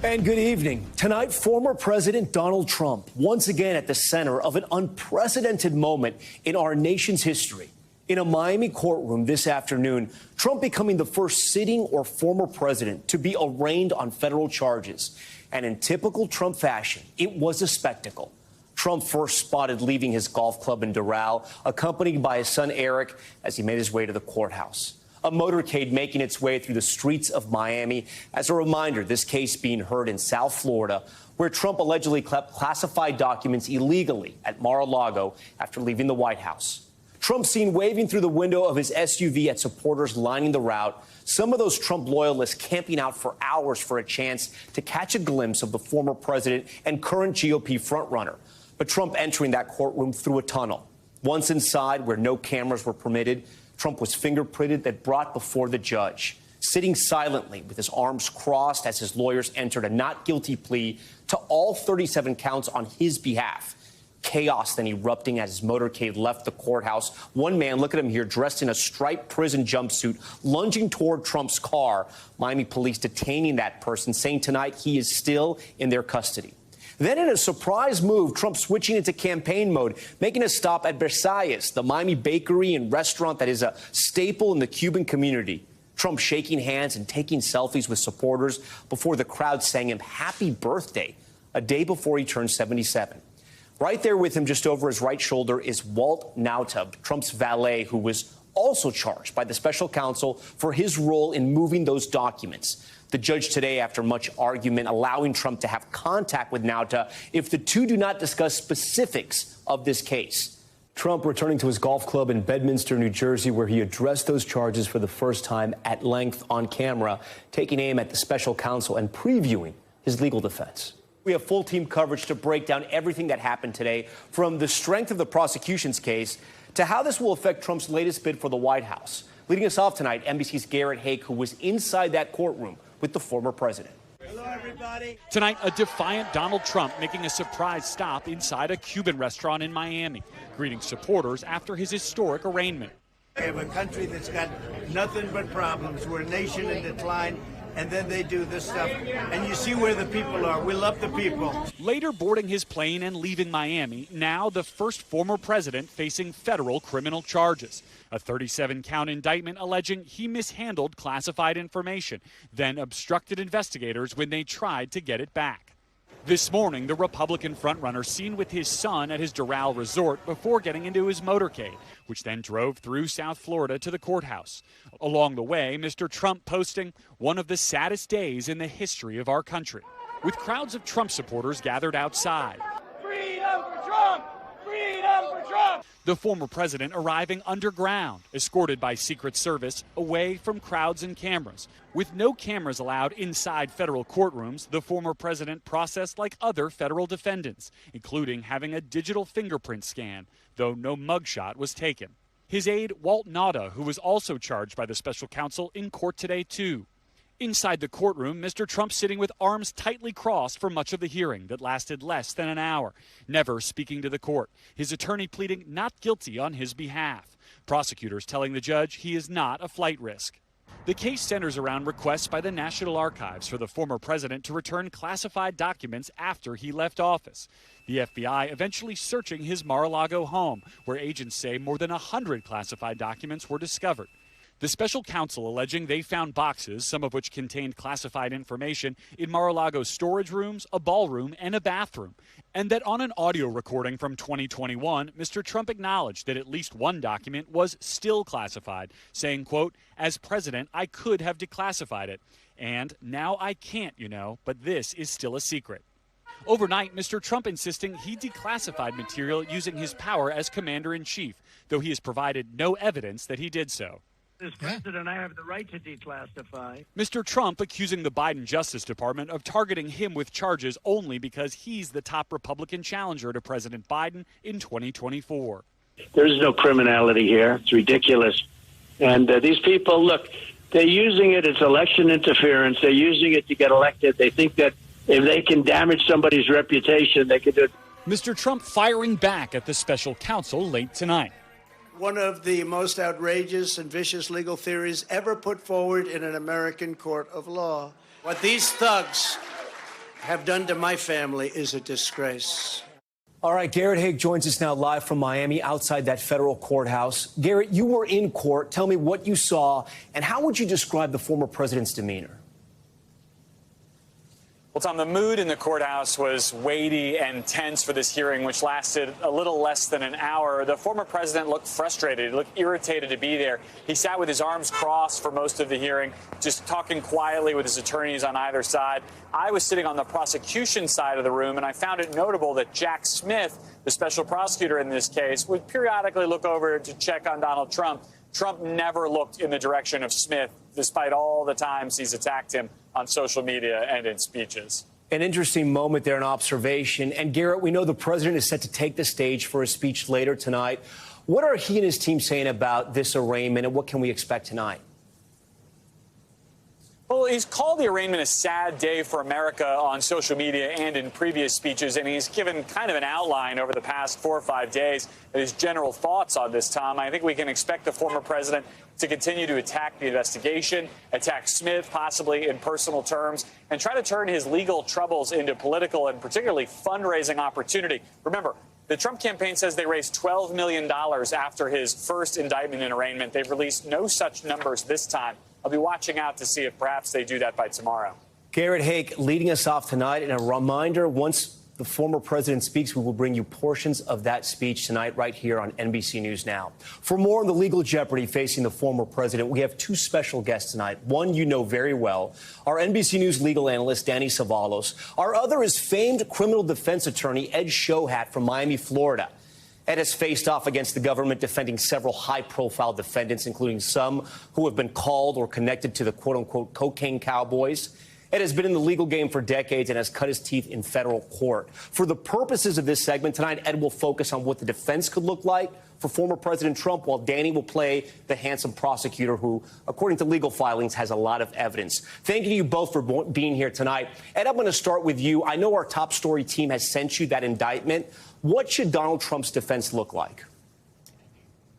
And good evening. Tonight, former President Donald Trump once again at the center of an unprecedented moment in our nation's history. In a Miami courtroom this afternoon, Trump becoming the first sitting or former president to be arraigned on federal charges. And in typical Trump fashion, it was a spectacle. Trump first spotted leaving his golf club in Doral, accompanied by his son Eric as he made his way to the courthouse. A motorcade making its way through the streets of Miami. As a reminder, this case being heard in South Florida, where Trump allegedly kept classified documents illegally at Mar-a-Lago after leaving the White House. Trump seen waving through the window of his SUV at supporters lining the route, some of those Trump loyalists camping out for hours for a chance to catch a glimpse of the former president and current GOP frontrunner. But Trump entering that courtroom through a tunnel. Once inside, where no cameras were permitted, Trump was fingerprinted and brought before the judge, sitting silently with his arms crossed as his lawyers entered a not guilty plea to all 37 counts on his behalf. Chaos then erupting as his motorcade left the courthouse. One man, look at him here, dressed in a striped prison jumpsuit, lunging toward Trump's car. Miami police detaining that person, saying tonight he is still in their custody. Then in a surprise move, Trump switching into campaign mode, making a stop at Versailles, the Miami bakery and restaurant that is a staple in the Cuban community. Trump shaking hands and taking selfies with supporters before the crowd sang him happy birthday, a day before he turned 77. Right there with him, just over his right shoulder, is Walt Nauta, Trump's valet, who was also charged by the special counsel for his role in moving those documents. The judge today, after much argument, allowing Trump to have contact with Nauta if the two do not discuss specifics of this case. Trump returning to his golf club in Bedminster, New Jersey, where he addressed those charges for the first time at length on camera, taking aim at the special counsel and previewing his legal defense. We have full team coverage to break down everything that happened today, from the strength of the prosecution's case to how this will affect Trump's latest bid for the White House. Leading us off tonight, NBC's Garrett Haake, who was inside that courtroom with the former president. Hello, everybody. Tonight, a defiant Donald Trump making a surprise stop inside a Cuban restaurant in Miami, greeting supporters after his historic arraignment. We have a country that's got nothing but problems. We're a nation in decline, and then they do this stuff. And you see where the people are. We love the people. Later boarding his plane and leaving Miami, now the first former president facing federal criminal charges. A 37-count indictment alleging he mishandled classified information, then obstructed investigators when they tried to get it back. This morning, the Republican frontrunner seen with his son at his Doral resort before getting into his motorcade, which then drove through South Florida to the courthouse. Along the way, Mr. Trump posting one of the saddest days in the history of our country, with crowds of Trump supporters gathered outside. Freedom for Trump! Freedom for Trump! The former president arriving underground, escorted by Secret Service, away from crowds and cameras. With no cameras allowed inside federal courtrooms, the former president processed like other federal defendants, including having a digital fingerprint scan, though no mugshot was taken. His aide, Walt Nauta, who was also charged by the special counsel, in court today, too. Inside the courtroom, Mr. Trump sitting with arms tightly crossed for much of the hearing that lasted less than an hour, never speaking to the court, his attorney pleading not guilty on his behalf. Prosecutors telling the judge he is not a flight risk. The case centers around requests by the National Archives for the former president to return classified documents after he left office. The FBI eventually searching his Mar-a-Lago home, where agents say more than 100 classified documents were discovered. The special counsel alleging they found boxes, some of which contained classified information, in Mar-a-Lago's storage rooms, a ballroom, and a bathroom. And that on an audio recording from 2021, Mr. Trump acknowledged that at least one document was still classified, saying, quote, "As president, I could have declassified it. And now I can't, but this is still a secret." Overnight, Mr. Trump insisting he declassified material using his power as commander-in-chief, though he has provided no evidence that he did so. As president, I have the right to declassify. Mr. Trump accusing the Biden Justice Department of targeting him with charges only because he's the top Republican challenger to President Biden in 2024. There's no criminality here. It's ridiculous. And these people, look, they're using it as election interference. They're using it to get elected. They think that if they can damage somebody's reputation, they can do it. Mr. Trump firing back at the special counsel late tonight. One of the most outrageous and vicious legal theories ever put forward in an American court of law. What these thugs have done to my family is a disgrace. All right, Garrett Haake joins us now live from Miami outside that federal courthouse. Garrett, you were in court. Tell me what you saw, and how would you describe the former president's demeanor? Well, Tom, the mood in the courthouse was weighty and tense for this hearing, which lasted a little less than an hour. The former president looked frustrated. He looked irritated to be there. He sat with his arms crossed for most of the hearing, just talking quietly with his attorneys on either side. I was sitting on the prosecution side of the room, and I found it notable that Jack Smith, the special prosecutor in this case, would periodically look over to check on Donald Trump. Trump never looked in the direction of Smith, despite all the times he's attacked him on social media and in speeches. An interesting moment there, an observation. And Garrett, we know the president is set to take the stage for a speech later tonight. What are he and his team saying about this arraignment, and what can we expect tonight? Well, he's called the arraignment a sad day for America on social media and in previous speeches, and he's given kind of an outline over the past 4 or 5 days of his general thoughts on this, Tom. I think we can expect the former president to continue to attack the investigation, attack Smith, possibly in personal terms, and try to turn his legal troubles into political and particularly fundraising opportunity. Remember, the Trump campaign says they raised $12 million after his first indictment and arraignment. They've released no such numbers this time. I'll be watching out to see if perhaps they do that by tomorrow. Garrett Haake leading us off tonight. And a reminder, once the former president speaks, we will bring you portions of that speech tonight right here on NBC News Now. For more on the legal jeopardy facing the former president, we have two special guests tonight. One you know very well, our NBC News legal analyst, Danny Savalos. Our other is famed criminal defense attorney Ed Shohat from Miami, Florida. Ed has faced off against the government defending several high-profile defendants, including some who have been called or connected to the quote-unquote cocaine cowboys. Ed has been in the legal game for decades and has cut his teeth in federal court. For the purposes of this segment tonight, Ed will focus on what the defense could look like for former President Trump, while Danny will play the handsome prosecutor who, according to legal filings, has a lot of evidence. Thank you both for being here tonight. Ed, I'm going to start with you. I know our top story team has sent you that indictment. What should Donald Trump's defense look like?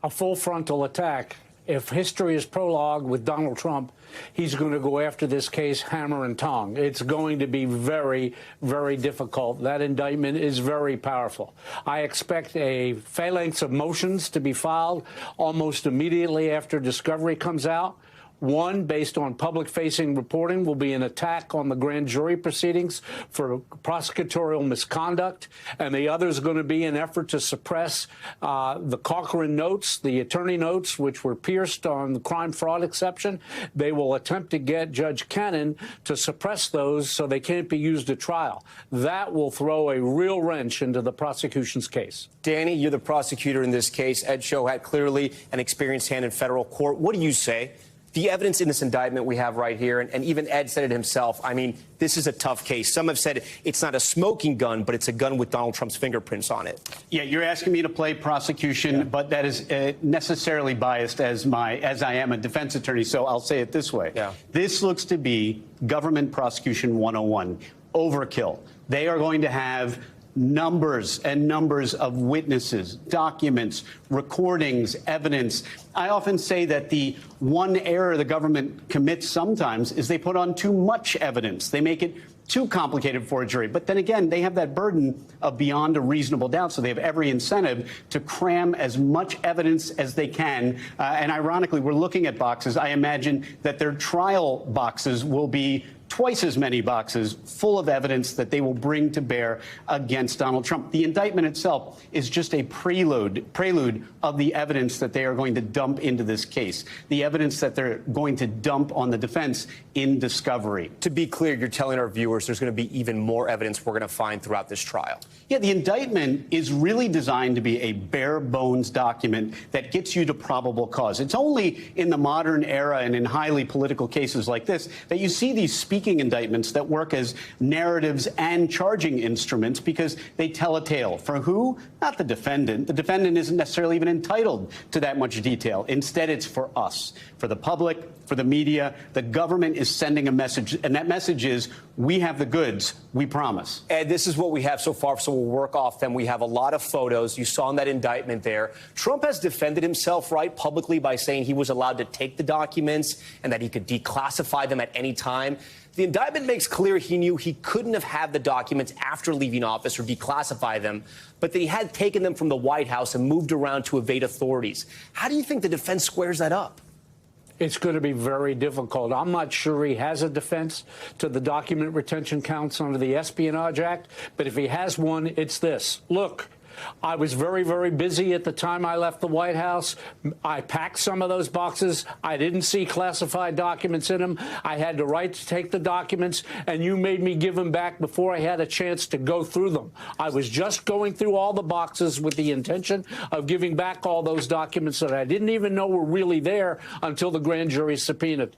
A full frontal attack. If history is prologue with Donald Trump, he's going to go after this case hammer and tong. It's going to be very, very difficult. That indictment is very powerful. I expect a phalanx of motions to be filed almost immediately after discovery comes out. One, based on public-facing reporting, will be an attack on the grand jury proceedings for prosecutorial misconduct, and the other is going to be an effort to suppress the Cochran notes, the attorney notes, which were pierced on the crime-fraud exception. They will attempt to get Judge Cannon to suppress those so they can't be used at trial. That will throw a real wrench into the prosecution's case. Danny, you're the prosecutor in this case. Ed Shohat, clearly an experienced hand in federal court. What do you say? The evidence in this indictment we have right here, and even Ed said it himself, I mean, this is a tough case. Some have said it's not a smoking gun, but it's a gun with Donald Trump's fingerprints on it. Yeah, you're asking me to play prosecution, but that is necessarily biased as I am a defense attorney, so I'll say it this way. Yeah. This looks to be government prosecution 101, overkill. They are going to have numbers and numbers of witnesses, documents, recordings, evidence. I often say that the one error the government commits sometimes is they put on too much evidence. They make it too complicated for a jury. But then again, they have that burden of beyond a reasonable doubt, so they have every incentive to cram as much evidence as they can. And ironically, we're looking at boxes. I imagine that their trial boxes will be twice as many boxes full of evidence that they will bring to bear against Donald Trump. The indictment itself is just a prelude of the evidence that they are going to dump into this case, the evidence that they're going to dump on the defense in discovery. To be clear, you're telling our viewers there's going to be even more evidence we're going to find throughout this trial. Yeah, the indictment is really designed to be a bare bones document that gets you to probable cause. It's only in the modern era and in highly political cases like this that you see these speaking indictments that work as narratives and charging instruments because they tell a tale. For who? Not the defendant. The defendant isn't necessarily even entitled to that much detail. Instead, it's for us, for the public, for the media. The government is sending a message, and that message is We have the goods, we promise. And this is what we have so far, so we'll work off them. We have a lot of photos. You saw in that indictment there. Trump has defended himself, right, publicly by saying he was allowed to take the documents and that he could declassify them at any time. The indictment makes clear he knew he couldn't have had the documents after leaving office or declassify them, but that he had taken them from the White House and moved around to evade authorities. How do you think the defense squares that up? It's going to be very difficult. I'm not sure he has a defense to the document retention counts under the Espionage Act, but if he has one, it's this. Look, I was very, very busy at the time I left the White House. I packed some of those boxes. I didn't see classified documents in them. I had the right to take the documents, and you made me give them back before I had a chance to go through them. I was just going through all the boxes with the intention of giving back all those documents that I didn't even know were really there until the grand jury subpoena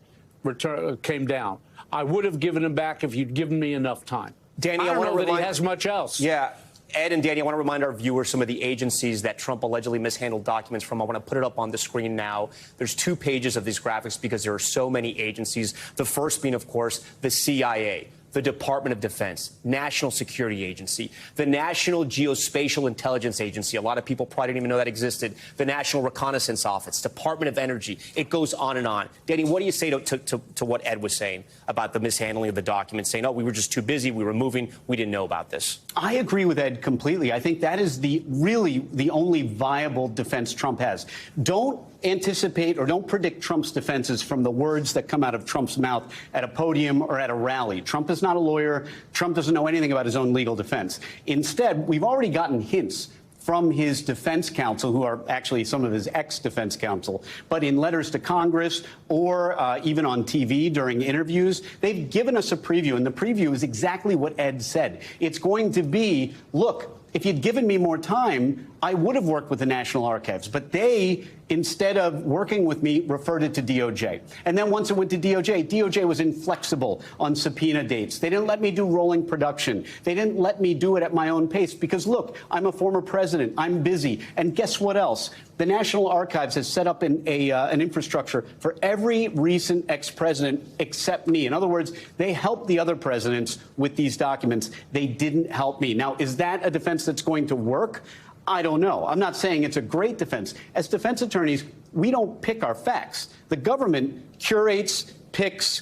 came down. I would have given them back if you'd given me enough time. Danny, I don't know that he has much else. Yeah. Ed and Danny, I want to remind our viewers some of the agencies that Trump allegedly mishandled documents from. I want to put it up on the screen now. There's 2 pages of these graphics because there are so many agencies. The first being, of course, the CIA, the Department of Defense, National Security Agency, the National Geospatial Intelligence Agency. A lot of people probably didn't even know that existed. The National Reconnaissance Office, Department of Energy. It goes on and on. Danny, what do you say to what Ed was saying about the mishandling of the documents, saying, oh, we were just too busy, we were moving, we didn't know about this? I agree with Ed completely. I think that is really the only viable defense Trump has. Don't anticipate or don't predict Trump's defenses from the words that come out of Trump's mouth at a podium or at a rally. Trump is not a lawyer. Trump doesn't know anything about his own legal defense. Instead, we've already gotten hints from his defense counsel, who are actually some of his ex-defense counsel, but in letters to Congress or even on TV during interviews, they've given us a preview, and the preview is exactly what Ed said. It's going to be, look, if you'd given me more time, I would have worked with the National Archives. But they, instead of working with me, referred it to DOJ. And then once it went to DOJ, DOJ was inflexible on subpoena dates. They didn't let me do rolling production. They didn't let me do it at my own pace because, look, I'm a former president. I'm busy. And guess what else? The National Archives has set up an infrastructure for every recent ex-president except me. In other words, they helped the other presidents with these documents. They didn't help me. Now, is that a defense that's going to work? I don't know. I'm not saying it's a great defense. As defense attorneys, we don't pick our facts. The government curates, picks,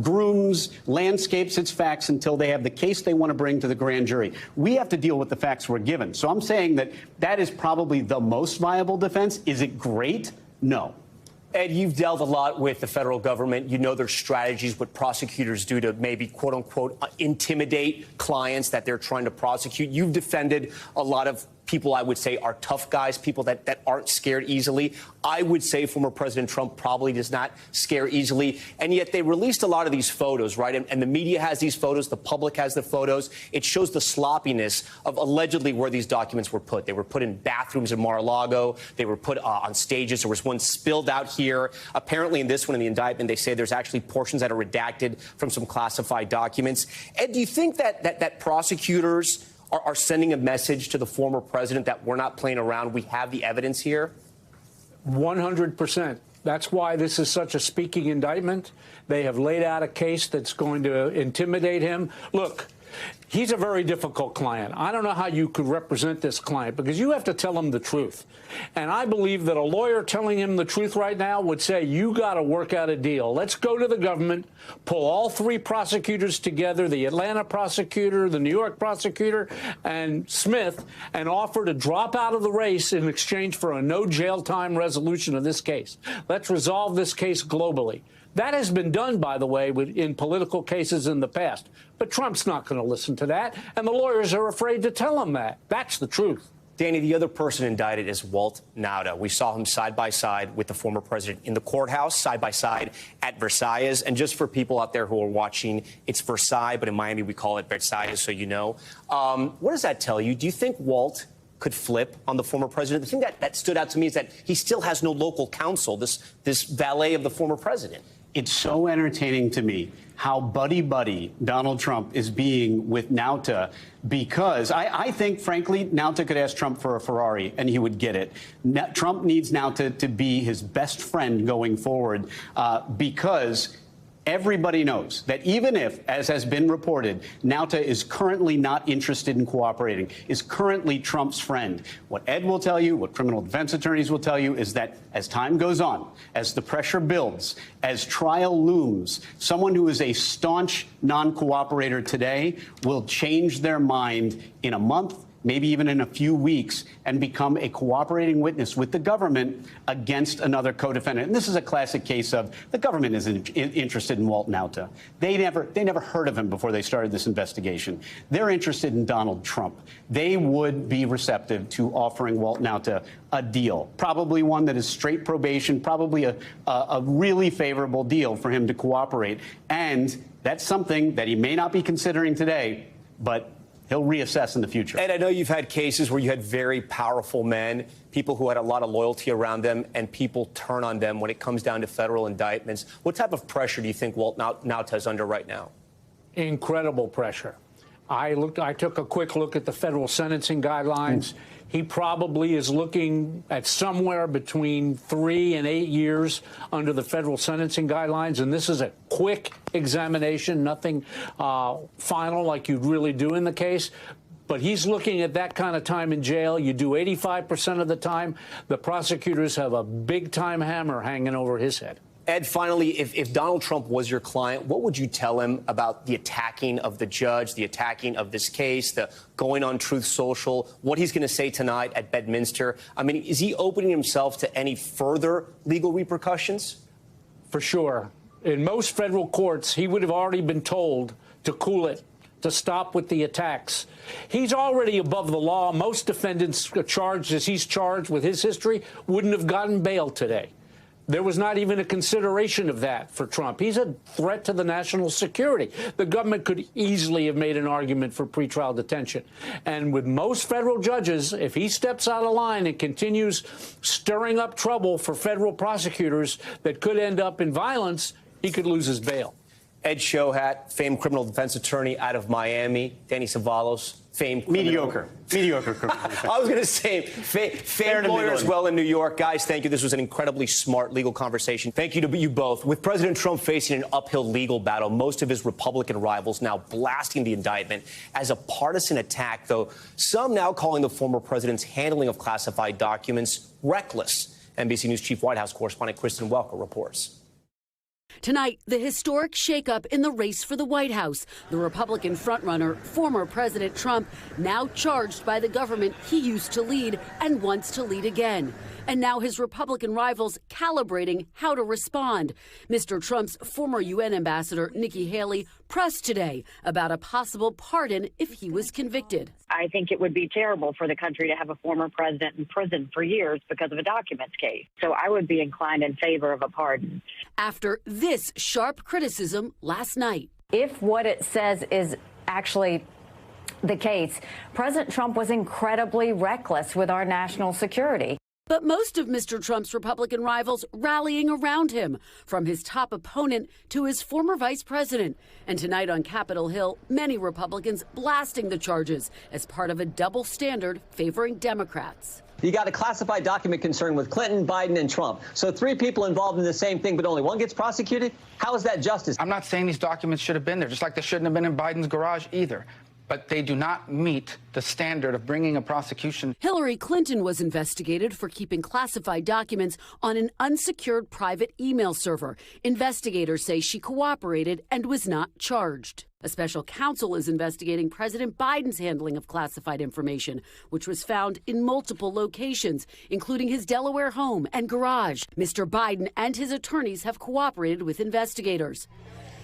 grooms, landscapes its facts until they have the case they want to bring to the grand jury. We have to deal with the facts we're given. So I'm saying that that is probably the most viable defense. Is it great? No. Ed, you've dealt a lot with the federal government. You know their strategies, what prosecutors do to maybe, quote unquote, intimidate clients that they're trying to prosecute. You've defended a lot of people I would say are tough guys, people that aren't scared easily. I would say former President Trump probably does not scare easily. And yet they released a lot of these photos, right? And the media has these photos. The public has the photos. It shows the sloppiness of allegedly where these documents were put. They were put in bathrooms in Mar-a-Lago. They were put on stages. There was one spilled out here. Apparently in this one, in the indictment, they say there's actually portions that are redacted from some classified documents. Ed, do you think that prosecutors are sending a message to the former president that we're not playing around? We have the evidence here? 100%. That's why this is such a speaking indictment. They have laid out a case that's going to intimidate him. Look, he's a very difficult client. I don't know how you could represent this client because you have to tell him the truth. And I believe that a lawyer telling him the truth right now would say, you got to work out a deal. Let's go to the government, pull all 3 prosecutors together, the Atlanta prosecutor, the New York prosecutor, and Smith, and offer to drop out of the race in exchange for a no jail time resolution of this case. Let's resolve this case globally. That has been done, by the way, in political cases in the past. But Trump's not going to listen to that, and the lawyers are afraid to tell him that. That's the truth. Danny, the other person indicted is Walt Nauta. We saw him side by side with the former president in the courthouse, side by side at Versailles. And just for people out there who are watching, it's Versailles, but in Miami we call it Versailles, so you know. What does that tell you? Do you think Walt could flip on the former president? The thing that stood out to me is that he still has no local counsel, this valet of the former president. It's so entertaining to me how buddy-buddy Donald Trump is being with Nauta, because I think, frankly, Nauta could ask Trump for a Ferrari and he would get it. Trump needs Nauta to be his best friend going forward because Everybody knows that even if, as has been reported, Nauta is currently not interested in cooperating, is currently Trump's friend, what Ed will tell you, what criminal defense attorneys will tell you, is that as time goes on, as the pressure builds, as trial looms, someone who is a staunch non-cooperator today will change their mind in a month, maybe even in a few weeks, and become a cooperating witness with the government against another co-defendant. And this is a classic case of the government isn't interested in Walt Nauta. They never heard of him before they started this investigation. They're interested in Donald Trump. They would be receptive to offering Walt Nauta a deal, probably one that is straight probation, probably a really favorable deal for him to cooperate. And that's something that he may not be considering today, but he'll reassess in the future. And I know you've had cases where you had very powerful men, people who had a lot of loyalty around them, and people turn on them when it comes down to federal indictments. What type of pressure do you think Walt Nauta is under right now? Incredible pressure. I took a quick look at the federal sentencing guidelines. He probably is looking at somewhere between 3 and 8 years under the federal sentencing guidelines. And this is a quick examination, nothing final like you'd really do in the case. But he's looking at that kind of time in jail. You do 85% of the time. The prosecutors have a big time hammer hanging over his head. Ed, finally, if Donald Trump was your client, what would you tell him about the attacking of the judge, the attacking of this case, the going on Truth Social, what he's going to say tonight at Bedminster? I mean, is he opening himself to any further legal repercussions? For sure. In most federal courts, he would have already been told to cool it, to stop with the attacks. He's already above the law. Most defendants charged as he's charged with his history wouldn't have gotten bail today. There was not even a consideration of that for Trump. He's a threat to the national security. The government could easily have made an argument for pretrial detention. And with most federal judges, if he steps out of line and continues stirring up trouble for federal prosecutors that could end up in violence, he could lose his bail. Ed Shohat, famed criminal defense attorney out of Miami. Danny Savalos, famed mediocre criminal defense. I was going to say famed lawyer as well in New York. Guys, thank you. This was an incredibly smart legal conversation. Thank you to you both. With President Trump facing an uphill legal battle, most of his Republican rivals now blasting the indictment as a partisan attack, though some now calling the former president's handling of classified documents reckless. NBC News Chief White House correspondent Kristen Welker reports. Tonight, the historic shakeup in the race for the White House. The Republican frontrunner, former President Trump, now charged by the government he used to lead and wants to lead again. And now his Republican rivals calibrating how to respond. Mr. Trump's former UN ambassador, Nikki Haley, pressed today about a possible pardon if he was convicted. I think it would be terrible for the country to have a former president in prison for years because of a documents case. So I would be inclined in favor of a pardon. After this sharp criticism last night. If what it says is actually the case, President Trump was incredibly reckless with our national security. But most of Mr. Trump's Republican rivals rallying around him, from his top opponent to his former vice president. And tonight on Capitol Hill, many Republicans blasting the charges as part of a double standard favoring Democrats. You got a classified document concern with Clinton, Biden, and Trump. So 3 people involved in the same thing, but only one gets prosecuted? How is that justice? I'm not saying these documents should have been there, just like they shouldn't have been in Biden's garage either. But they do not meet the standard of bringing a prosecution. Hillary Clinton was investigated for keeping classified documents on an unsecured private email server. Investigators say she cooperated and was not charged. A special counsel is investigating President Biden's handling of classified information, which was found in multiple locations, including his Delaware home and garage. Mr. Biden and his attorneys have cooperated with investigators.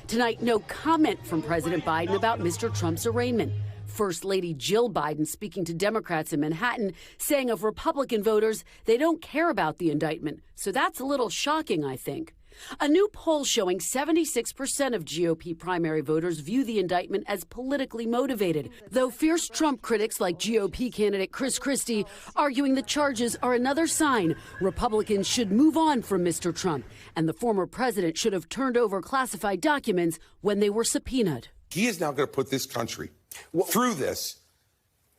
Tonight, no comment from President Biden about Mr. Trump's arraignment. First Lady Jill Biden speaking to Democrats in Manhattan, saying of Republican voters, they don't care about the indictment. So that's a little shocking, I think. A new poll showing 76% of GOP primary voters view the indictment as politically motivated, though fierce Trump critics like GOP candidate Chris Christie arguing the charges are another sign Republicans should move on from Mr. Trump, and the former president should have turned over classified documents when they were subpoenaed. He is now going to put this country through this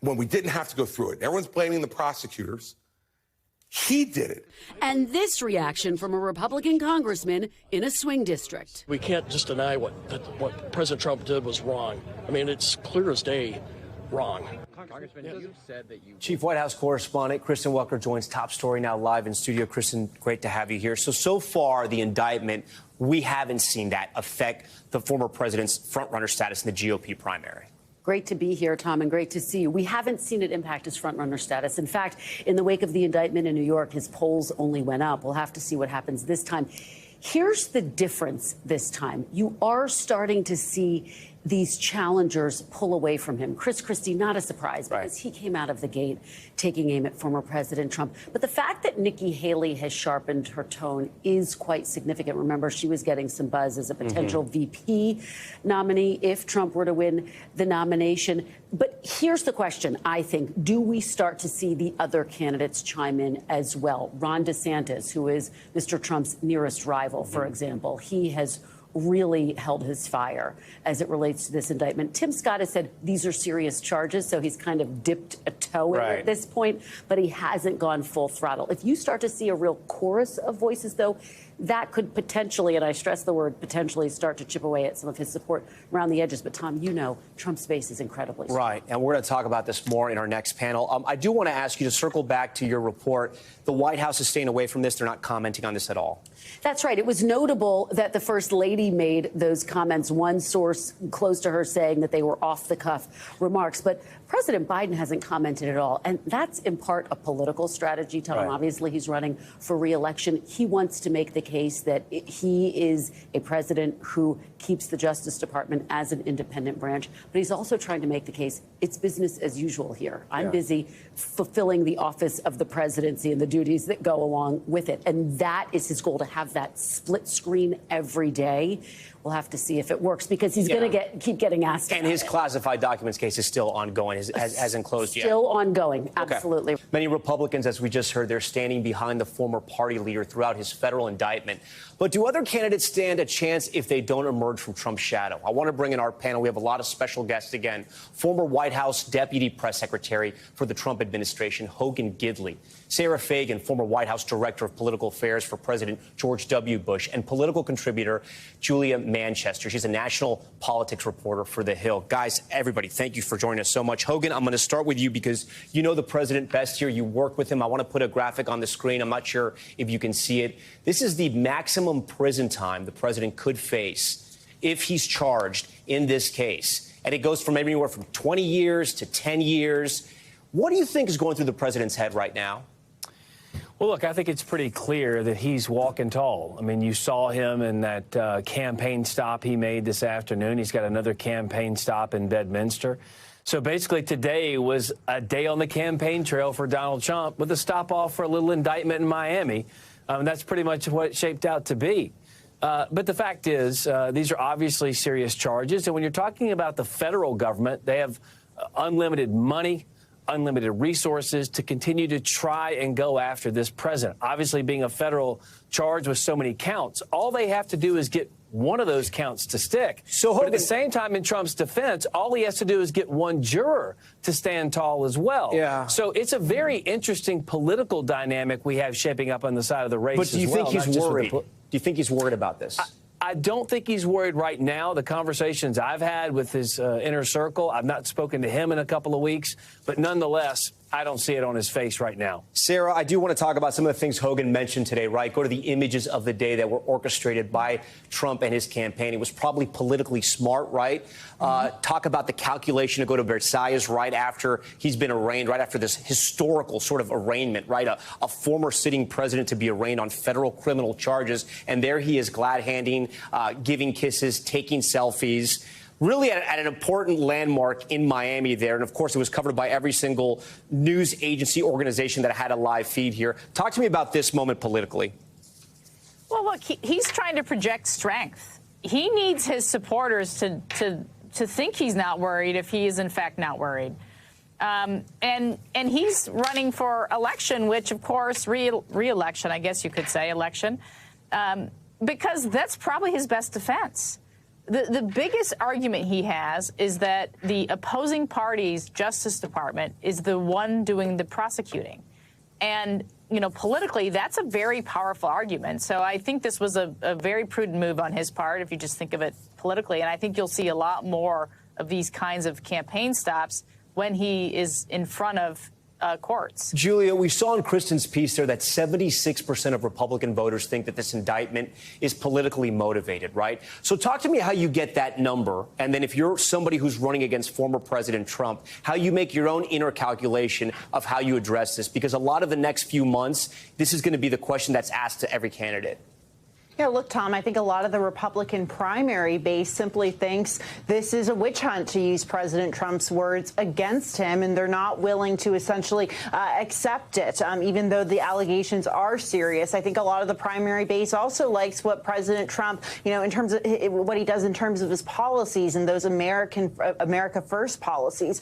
when we didn't have to go through it. Everyone's blaming the prosecutors. He did it. And this reaction from a Republican congressman in a swing district. We can't just deny what President Trump did was wrong. I mean, it's clear as day wrong. Congressman, you said that you... Chief White House correspondent Kristen Welker joins Top Story now live in studio. Kristen, great to have you here. So far, the indictment, we haven't seen that affect the former president's front-runner status in the GOP primary. Great to be here, Tom, and great to see you. We haven't seen it impact his front-runner status. In fact, in the wake of the indictment in New York, his polls only went up. We'll have to see what happens this time. Here's the difference this time. You are starting to see these challengers pull away from him. Chris Christie, not a surprise, because he came out of the gate taking aim at former President Trump. But the fact that Nikki Haley has sharpened her tone is quite significant. Remember, she was getting some buzz as a potential VP nominee if Trump were to win the nomination. But here's the question, I think. Do we start to see the other candidates chime in as well? Ron DeSantis, who is Mr. Trump's nearest rival, for example, he has really held his fire as it relates to this indictment. Tim Scott has said these are serious charges, so he's kind of dipped a toe in at this point, but he hasn't gone full throttle. If you start to see a real chorus of voices, though, that could potentially, and I stress the word potentially, start to chip away at some of his support around the edges. But, Tom, you know Trump's base is incredibly strong. Right, and we're going to talk about this more in our next panel. I do want to ask you to circle back to your report. The White House is staying away from this. They're not commenting on this at all. That's right. It was notable that the First Lady made those comments, one source close to her saying that they were off-the-cuff remarks. But President Biden hasn't commented at all. And that's in part a political strategy, Tom. Obviously, he's running for re-election. He wants to make the case that he is a president who keeps the Justice Department as an independent branch. But he's also trying to make the case it's business as usual here. I'm busy fulfilling the office of the presidency and the duties that go along with it. And that is his goal, to have that split screen every day. We'll have to see if it works, because he's going to keep getting asked. And his classified documents case is still ongoing, hasn't closed yet. Still ongoing, absolutely. Okay. Many Republicans, as we just heard, they're standing behind the former party leader throughout his federal indictment. But do other candidates stand a chance if they don't emerge from Trump's shadow? I want to bring in our panel. We have a lot of special guests again. Former White House Deputy Press Secretary for the Trump administration, Hogan Gidley. Sarah Fagan, former White House Director of Political Affairs for President George W. Bush, and political contributor Julia Manchester. She's a national politics reporter for The Hill. Guys, everybody, thank you for joining us so much. Hogan, I'm going to start with you because you know the president best here. You work with him. I want to put a graphic on the screen. I'm not sure if you can see it. This is the maximum prison time the president could face if he's charged in this case. And it goes from anywhere from 20 years to 10 years. What do you think is going through the president's head right now? Well, look, I think it's pretty clear that he's walking tall. I mean, you saw him in that campaign stop he made this afternoon. He's got another campaign stop in Bedminster. So basically today was a day on the campaign trail for Donald Trump with a stop off for a little indictment in Miami. That's pretty much what it shaped out to be. But the fact is, these are obviously serious charges. And when you're talking about the federal government, they have unlimited money, unlimited resources to continue to try and go after this president. Obviously, being a federal charge with so many counts, all they have to do is get one of those counts to stick. But at the same time, in Trump's defense, all he has to do is get one juror to stand tall as well. Yeah. So it's a very interesting political dynamic we have shaping up on the side of the race. But do you think he's worried? Do you think he's worried about this? I don't think he's worried right now. The conversations I've had with his inner circle, I've not spoken to him in a couple of weeks, but nonetheless, I don't see it on his face right now. Sarah, I do want to talk about some of the things Hogan mentioned today, right? Go to the images of the day that were orchestrated by Trump and his campaign. It was probably politically smart, right? Talk about the calculation to go to Versailles right after he's been arraigned, right after this historical sort of arraignment, right? A former sitting president to be arraigned on federal criminal charges. And there he is glad-handing, giving kisses, taking selfies. Really at an important landmark in Miami there. And, of course, it was covered by every single news agency organization that had a live feed here. Talk to me about this moment politically. Well, look, he's trying to project strength. He needs his supporters to think he's not worried if he is, in fact, not worried. And he's running for election, which, of course, re-election, I guess you could say, election, because that's probably his best defense. The biggest argument he has is that the opposing party's Justice Department is the one doing the prosecuting. And politically, that's a very powerful argument. So I think this was a very prudent move on his part, if you just think of it politically. And I think you'll see a lot more of these kinds of campaign stops when he is in front of courts. Julia, we saw in Kristen's piece there that 76% of Republican voters think that this indictment is politically motivated, right? So talk to me how you get that number, and then if you're somebody who's running against former President Trump, how you make your own inner calculation of how you address this, because a lot of the next few months, this is going to be the question that's asked to every candidate. Yeah, look, Tom, I think a lot of the Republican primary base simply thinks this is a witch hunt, to use President Trump's words, against him, and they're not willing to essentially accept it, even though the allegations are serious. I think a lot of the primary base also likes what President Trump, in terms of what he does in terms of his policies and those America First policies.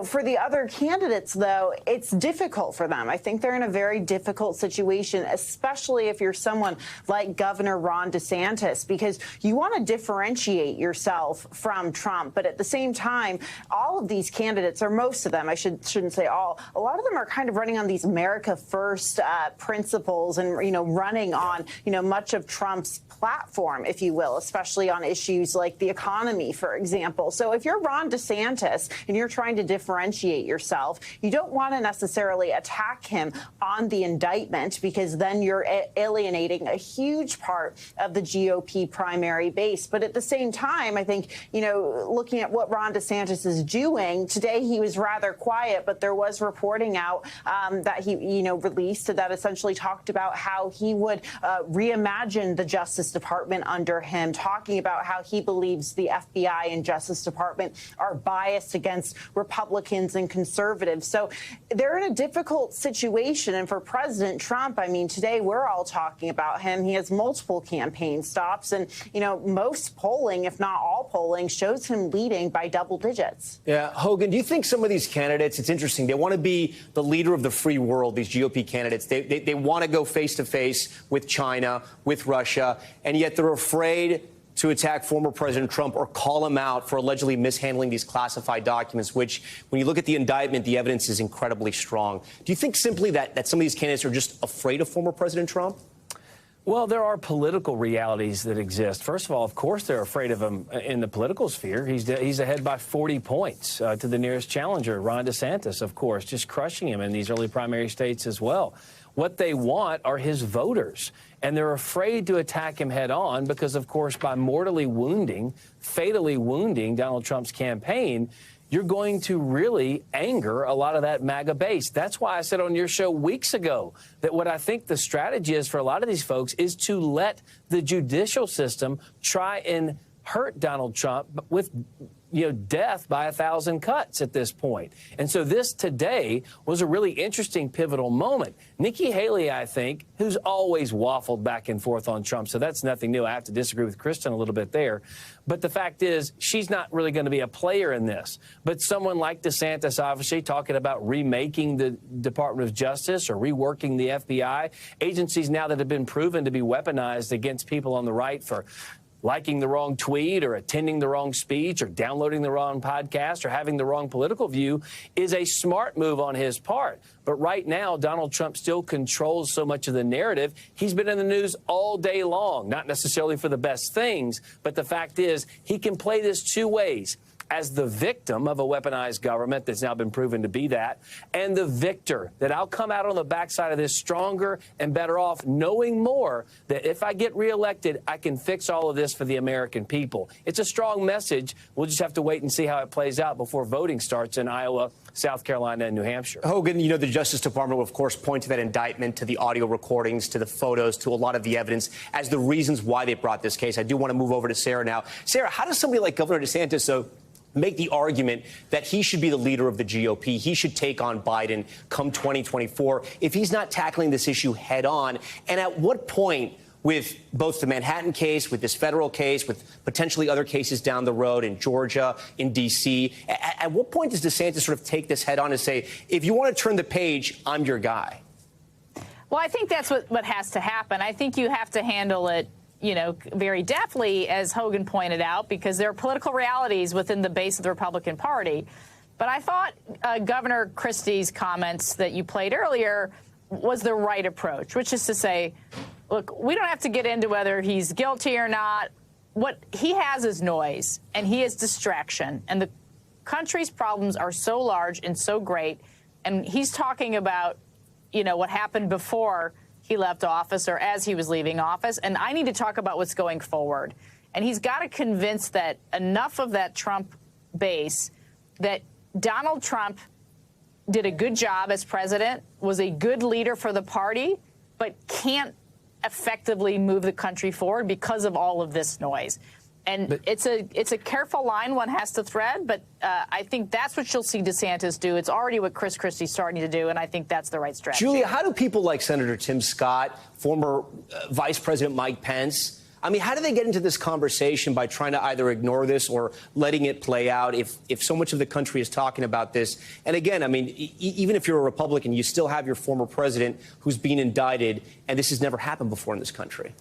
For the other candidates, though, it's difficult for them. I think they're in a very difficult situation, especially if you're someone like Governor Ron DeSantis, because you want to differentiate yourself from Trump. But at the same time, all of these candidates, or most of them, I shouldn't say all, a lot of them are kind of running on these America First principles and, running on, much of Trump's platform, if you will, especially on issues like the economy, for example. So if you're Ron DeSantis and you're trying to differentiate yourself, you don't want to necessarily attack him on the indictment, because then you're alienating a huge part of the GOP primary base. But at the same time, I think, looking at what Ron DeSantis is doing today, he was rather quiet, but there was reporting out that he, released that essentially talked about how he would reimagine the Justice Department under him, talking about how he believes the FBI and Justice Department are biased against Republicans and conservatives. So they're in a difficult situation. And for President Trump, I mean, today we're all talking about him. He has multiple campaign stops, and most polling, if not all polling, shows him leading by double digits. Yeah, Hogan, do you think some of these candidates, it's interesting, they want to be the leader of the free world, these GOP candidates. They want to go face to face with China, with Russia, and yet they're afraid to attack former President Trump or call him out for allegedly mishandling these classified documents, which, when you look at the indictment, the evidence is incredibly strong. Do you think simply that some of these candidates are just afraid of former President Trump? Well, there are political realities that exist. First of all, of course, they're afraid of him in the political sphere. He's ahead by 40 points to the nearest challenger, Ron DeSantis, of course, just crushing him in these early primary states as well. What they want are his voters, and they're afraid to attack him head on because, of course, by mortally wounding, fatally wounding Donald Trump's campaign, you're going to really anger a lot of that MAGA base. That's why I said on your show weeks ago that what I think the strategy is for a lot of these folks is to let the judicial system try and hurt Donald Trump with death by 1,000 cuts at this point. And so this today was a really interesting, pivotal moment. Nikki Haley, I think, who's always waffled back and forth on Trump, so that's nothing new. I have to disagree with Kristen a little bit there. But the fact is, she's not really going to be a player in this. But someone like DeSantis, obviously, talking about remaking the Department of Justice or reworking the FBI, agencies now that have been proven to be weaponized against people on the right for liking the wrong tweet or attending the wrong speech or downloading the wrong podcast or having the wrong political view, is a smart move on his part. But right now, Donald Trump still controls so much of the narrative. He's been in the news all day long, not necessarily for the best things, but the fact is he can play this two ways: as the victim of a weaponized government that's now been proven to be that, and the victor, that I'll come out on the backside of this stronger and better off, knowing more that if I get reelected, I can fix all of this for the American people. It's a strong message. We'll just have to wait and see how it plays out before voting starts in Iowa, South Carolina, and New Hampshire. Hogan, the Justice Department will, of course, point to that indictment, to the audio recordings, to the photos, to a lot of the evidence as the reasons why they brought this case. I do want to move over to Sarah now. Sarah, how does somebody like Governor DeSantis make the argument that he should be the leader of the GOP, he should take on Biden come 2024, if he's not tackling this issue head on? And at what point, with both the Manhattan case, with this federal case, with potentially other cases down the road in Georgia, in D.C., at what point does DeSantis sort of take this head on and say, if you want to turn the page, I'm your guy? Well, I think that's what has to happen. I think you have to handle it very deftly, as Hogan pointed out, because there are political realities within the base of the Republican Party. But I thought Governor Christie's comments that you played earlier was the right approach, which is to say, look, we don't have to get into whether he's guilty or not. What he has is noise, and he is distraction. And the country's problems are so large and so great. And he's talking about, you know, what happened before he left office or as he was leaving office. And I need to talk about what's going forward. And he's got to convince that enough of that Trump base that Donald Trump did a good job as president, was a good leader for the party, but can't effectively move the country forward because of all of this noise. And it's a careful line one has to thread, but I think that's what you'll see DeSantis do. It's already what Chris Christie's starting to do, and I think that's the right strategy. Julia, how do people like Senator Tim Scott, former Vice President Mike Pence, I mean, how do they get into this conversation by trying to either ignore this or letting it play out if so much of the country is talking about this? And again, I mean, even if you're a Republican, you still have your former president who's being indicted, and this has never happened before in this country.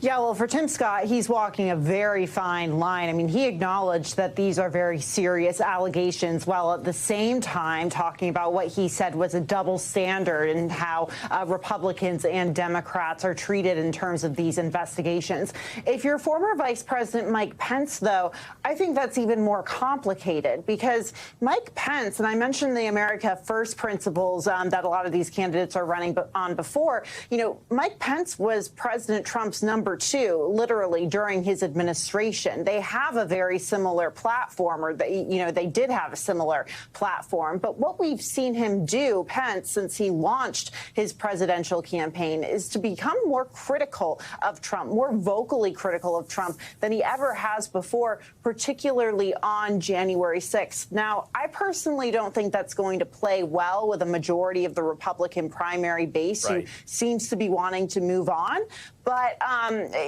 Yeah, well, for Tim Scott, he's walking a very fine line. I mean, he acknowledged that these are very serious allegations while at the same time talking about what he said was a double standard and how Republicans and Democrats are treated in terms of these investigations. If you're former Vice President Mike Pence, though, I think that's even more complicated because Mike Pence, and I mentioned the America First principles that a lot of these candidates are running on before, you know, Mike Pence was President Trump's number two, literally, during his administration. They have a very similar platform, or they did have a similar platform. But what we've seen him do, Pence, since he launched his presidential campaign, is to become more critical of Trump, more vocally critical of Trump than he ever has before, particularly on January 6th. Now, I personally don't think that's going to play well with a majority of the Republican primary base who seems to be wanting to move on. But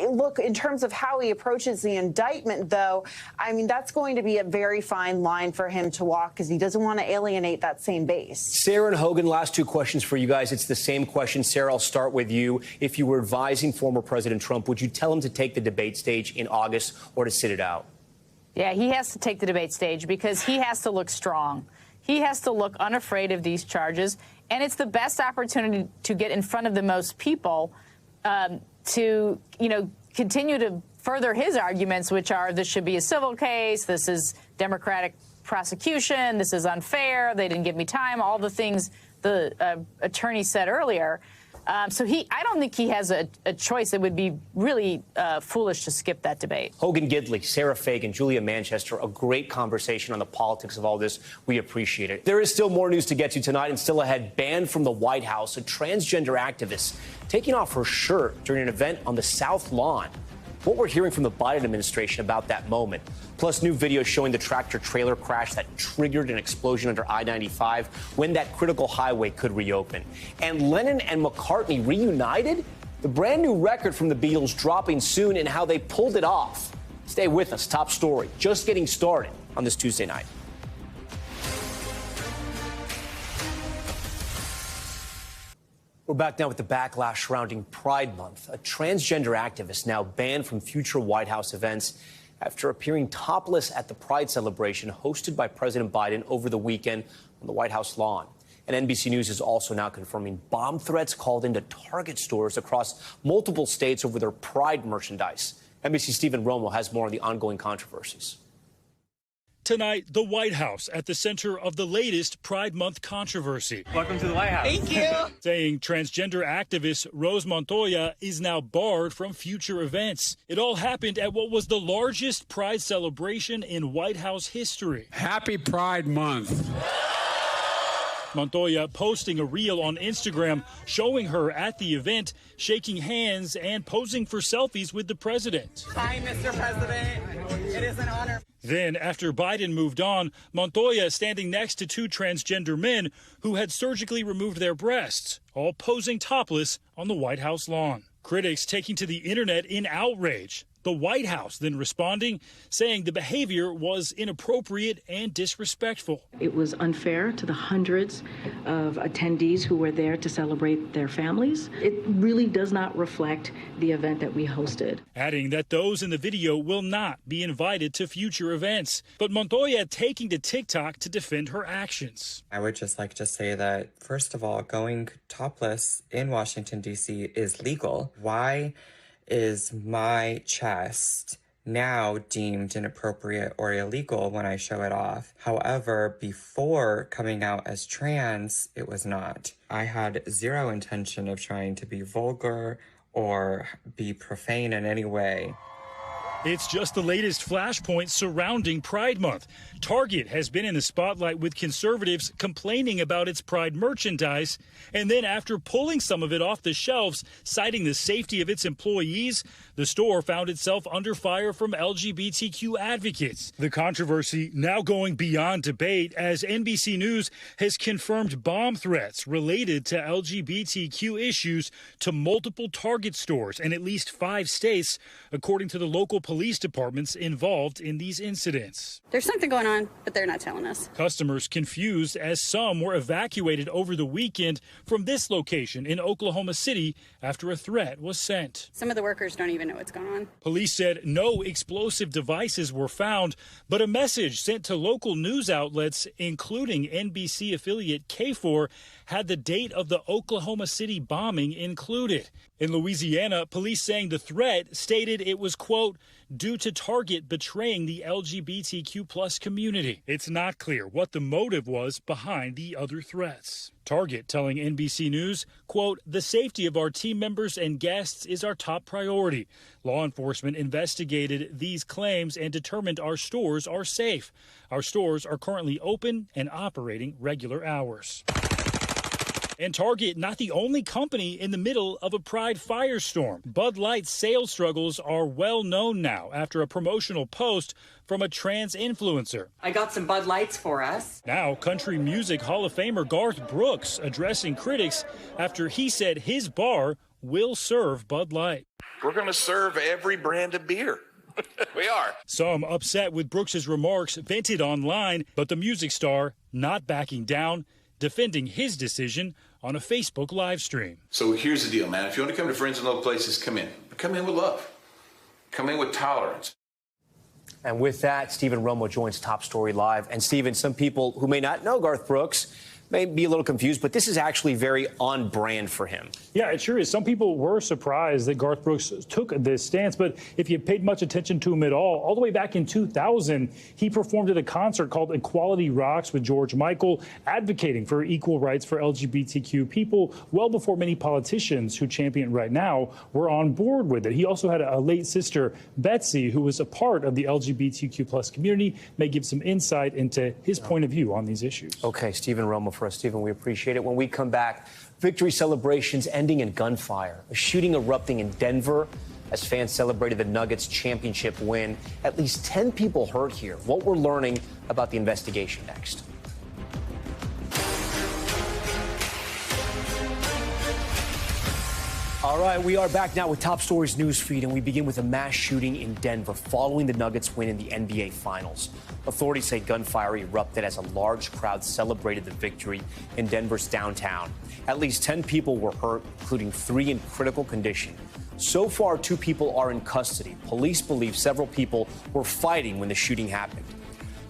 look, in terms of how he approaches the indictment, though, I mean, that's going to be a very fine line for him to walk because he doesn't want to alienate that same base. Sarah and Hogan, last two questions for you guys. It's the same question. Sarah, I'll start with you. If you were advising former President Trump, would you tell him to take the debate stage in August or to sit it out? Yeah, he has to take the debate stage because he has to look strong. He has to look unafraid of these charges. And it's the best opportunity to get in front of the most people to, you know, continue to further his arguments, which are this should be a civil case, this is Democratic prosecution, this is unfair, they didn't give me time, all the things the attorney said earlier. So I don't think he has a choice. It would be really foolish to skip that debate. Hogan Gidley, Sarah Fagan, Julia Manchester, a great conversation on the politics of all this. We appreciate it. There is still more news to get to tonight, and still ahead, banned from the White House, a transgender activist taking off her shirt during an event on the South Lawn. What we're hearing from the Biden administration about that moment, plus new video showing the tractor-trailer crash that triggered an explosion under I-95 when that critical highway could reopen. And Lennon and McCartney reunited? The brand new record from the Beatles dropping soon and how they pulled it off. Stay with us. Top story. Just getting started on this Tuesday night. We're back now with the backlash surrounding Pride Month. A transgender activist now banned from future White House events after appearing topless at the Pride celebration hosted by President Biden over the weekend on the White House lawn. And NBC News is also now confirming bomb threats called into Target stores across multiple states over their Pride merchandise. NBC's Stephen Romo has more on the ongoing controversies. Tonight, the White House at the center of the latest Pride Month controversy. Welcome to the White House. Thank you. Saying transgender activist Rose Montoya is now barred from future events. It all happened at what was the largest Pride celebration in White House history. Happy Pride Month. Montoya posting a reel on Instagram showing her at the event, shaking hands and posing for selfies with the president. Hi, Mr. President. It is an honor. Then, after Biden moved on, Montoya standing next to two transgender men who had surgically removed their breasts, all posing topless on the White House lawn. Critics taking to the internet in outrage. The White House then responding, saying the behavior was inappropriate and disrespectful. It was unfair to the hundreds of attendees who were there to celebrate their families. It really does not reflect the event that we hosted. Adding that those in the video will not be invited to future events. But Montoya taking to TikTok to defend her actions. I would just like to say that, first of all, going topless in Washington, D.C. is legal. Why is my chest now deemed inappropriate or illegal when I show it off? However, before coming out as trans, it was not. I had zero intention of trying to be vulgar or be profane in any way. It's just the latest flashpoint surrounding Pride Month. Target has been in the spotlight with conservatives complaining about its Pride merchandise. And then after pulling some of it off the shelves, citing the safety of its employees, the store found itself under fire from LGBTQ advocates. The controversy now going beyond debate as NBC News has confirmed bomb threats related to LGBTQ issues to multiple Target stores in at least 5 states, according to the local police departments involved in these incidents. There's something going on, but they're not telling us. Customers confused as some were evacuated over the weekend from this location in Oklahoma City after a threat was sent. Some of the workers don't even know what's going on. Police said no explosive devices were found, but a message sent to local news outlets, including NBC affiliate K4, had the date of the Oklahoma City bombing included. In Louisiana, police saying the threat stated it was, quote, due to Target betraying the LGBTQ plus community. It's not clear what the motive was behind the other threats. Target telling NBC News, quote, the safety of our team members and guests is our top priority. Law enforcement investigated these claims and determined our stores are safe. Our stores are currently open and operating regular hours. And Target, not the only company in the middle of a Pride firestorm. Bud Light's sales struggles are well known now after a promotional post from a trans influencer. I got some Bud Lights for us. Now, country music Hall of Famer Garth Brooks addressing critics after he said his bar will serve Bud Light. We're going to serve every brand of beer. We are. Some upset with Brooks's remarks vented online, but the music star not backing down, defending his decision on a Facebook live stream. So here's the deal, man. If you want to come to Friends in Low Places, come in. But come in with love. Come in with tolerance. And with that, Stephen Romo joins Top Story Live. And Stephen, some people who may not know Garth Brooks may be a little confused, but this is actually very on brand for him. Yeah, it sure is. Some people were surprised that Garth Brooks took this stance, but if you paid much attention to him at all the way back in 2000, he performed at a concert called Equality Rocks with George Michael, advocating for equal rights for LGBTQ people well before many politicians who champion right now were on board with it. He also had a late sister, Betsy, who was a part of the LGBTQ plus community, may give some insight into his point of view on these issues. Okay, Stephen Romo for us. Stephen, we appreciate it. When we come back, victory celebrations ending in gunfire, a shooting erupting in Denver as fans celebrated the Nuggets championship win. At least 10 people hurt here. What we're learning about the investigation next. All right, we are back now with Top Stories news feed, and we begin with a mass shooting in Denver following the Nuggets win in the NBA Finals. Authorities say gunfire erupted as a large crowd celebrated the victory in Denver's downtown. At least 10 people were hurt, including 3 in critical condition. So far, 2 people are in custody. Police believe several people were fighting when the shooting happened.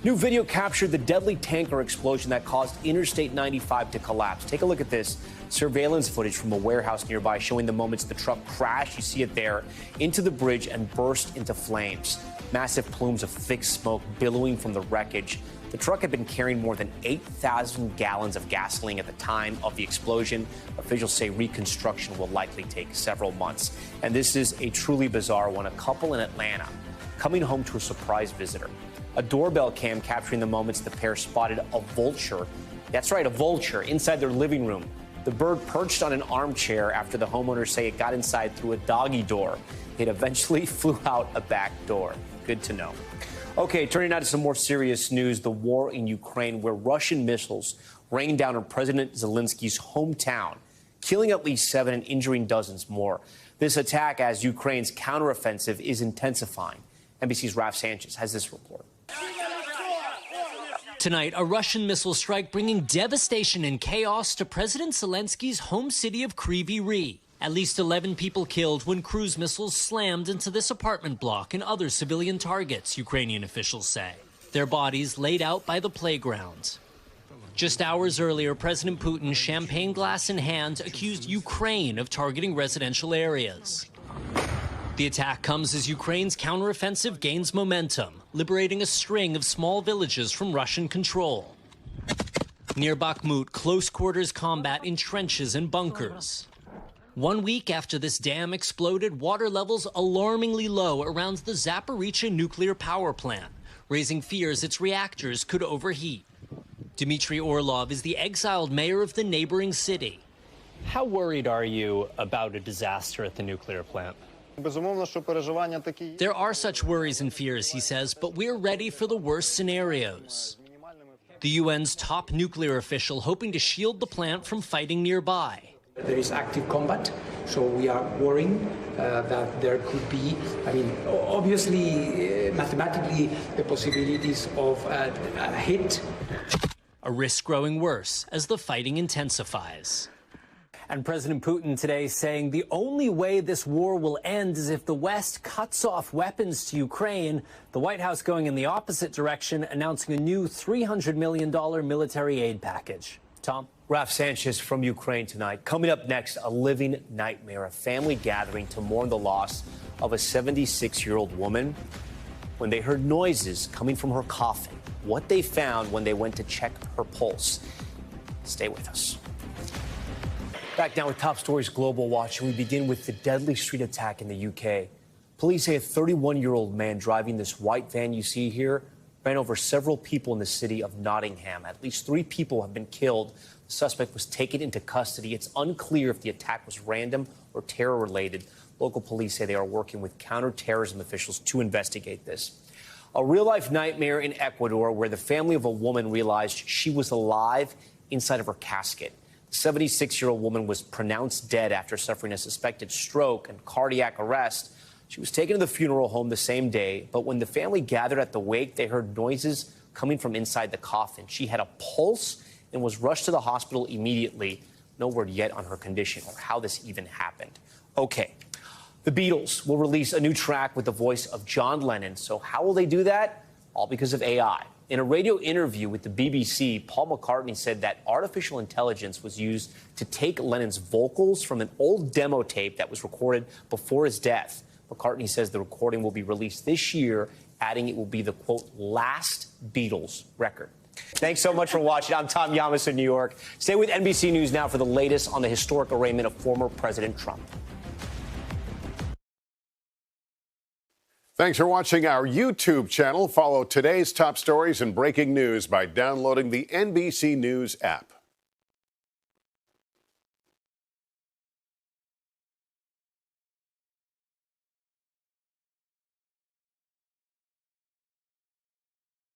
New video captured the deadly tanker explosion that caused Interstate 95 to collapse. Take a look at this. Surveillance footage from a warehouse nearby showing the moments the truck crashed, you see it there, into the bridge and burst into flames. Massive plumes of thick smoke billowing from the wreckage. The truck had been carrying more than 8,000 gallons of gasoline at the time of the explosion. Officials say reconstruction will likely take several months. And this is a truly bizarre one. A couple in Atlanta coming home to a surprise visitor. A doorbell cam capturing the moments the pair spotted a vulture. That's right, a vulture inside their living room. The bird perched on an armchair after the homeowners say it got inside through a doggy door. It eventually flew out a back door. Good to know. Okay, turning now to some more serious news. The war in Ukraine, where Russian missiles rained down on President Zelensky's hometown, killing at least 7 and injuring dozens more. This attack as Ukraine's counteroffensive is intensifying. NBC's Raf Sanchez has this report. Tonight, a Russian missile strike bringing devastation and chaos to President Zelensky's home city of Kryvyi Rih. At least 11 people killed when cruise missiles slammed into this apartment block and other civilian targets, Ukrainian officials say. Their bodies laid out by the playground. Just hours earlier, President Putin, champagne glass in hand, accused Ukraine of targeting residential areas. The attack comes as Ukraine's counteroffensive gains momentum, liberating a string of small villages from Russian control. Near Bakhmut, close quarters combat in trenches and bunkers. 1 week after this dam exploded, water levels alarmingly low around the Zaporizhzhia nuclear power plant, raising fears its reactors could overheat. Dmitry Orlov is the exiled mayor of the neighboring city. How worried are you about a disaster at the nuclear plant? There are such worries and fears, he says, but we're ready for the worst scenarios. The UN's top nuclear official hoping to shield the plant from fighting nearby. There is active combat, so we are worrying that there could be, obviously, mathematically, the possibilities of a hit. A risk growing worse as the fighting intensifies. And President Putin today saying the only way this war will end is if the West cuts off weapons to Ukraine. The White House going in the opposite direction, announcing a new $300 million military aid package. Tom? Raf Sanchez from Ukraine tonight. Coming up next, a living nightmare, a family gathering to mourn the loss of a 76-year-old woman when they heard noises coming from her coffin. What they found when they went to check her pulse. Stay with us. Back now with top stories Global Watch, and we begin with the deadly street attack in the UK. Police say a 31-year-old man driving this white van you see here ran over several people in the city of Nottingham. At least 3 people have been killed. The suspect was taken into custody. It's unclear if the attack was random or terror-related. Local police say they are working with counterterrorism officials to investigate this. A real-life nightmare in Ecuador where the family of a woman realized she was alive inside of her casket. The 76-year-old woman was pronounced dead after suffering a suspected stroke and cardiac arrest. She was taken to the funeral home the same day, but when the family gathered at the wake, they heard noises coming from inside the coffin. She had a pulse and was rushed to the hospital immediately. No word yet on her condition or how this even happened. Okay, the Beatles will release a new track with the voice of John Lennon. So how will they do that? All because of AI. In a radio interview with the BBC, Paul McCartney said that artificial intelligence was used to take Lennon's vocals from an old demo tape that was recorded before his death. McCartney says the recording will be released this year, adding it will be the, quote, last Beatles record. Thanks so much for watching. I'm Tom Llamas in New York. Stay with NBC News now for the latest on the historic arraignment of former President Trump. Thanks for watching our YouTube channel. Follow today's top stories and breaking news by downloading the NBC News app.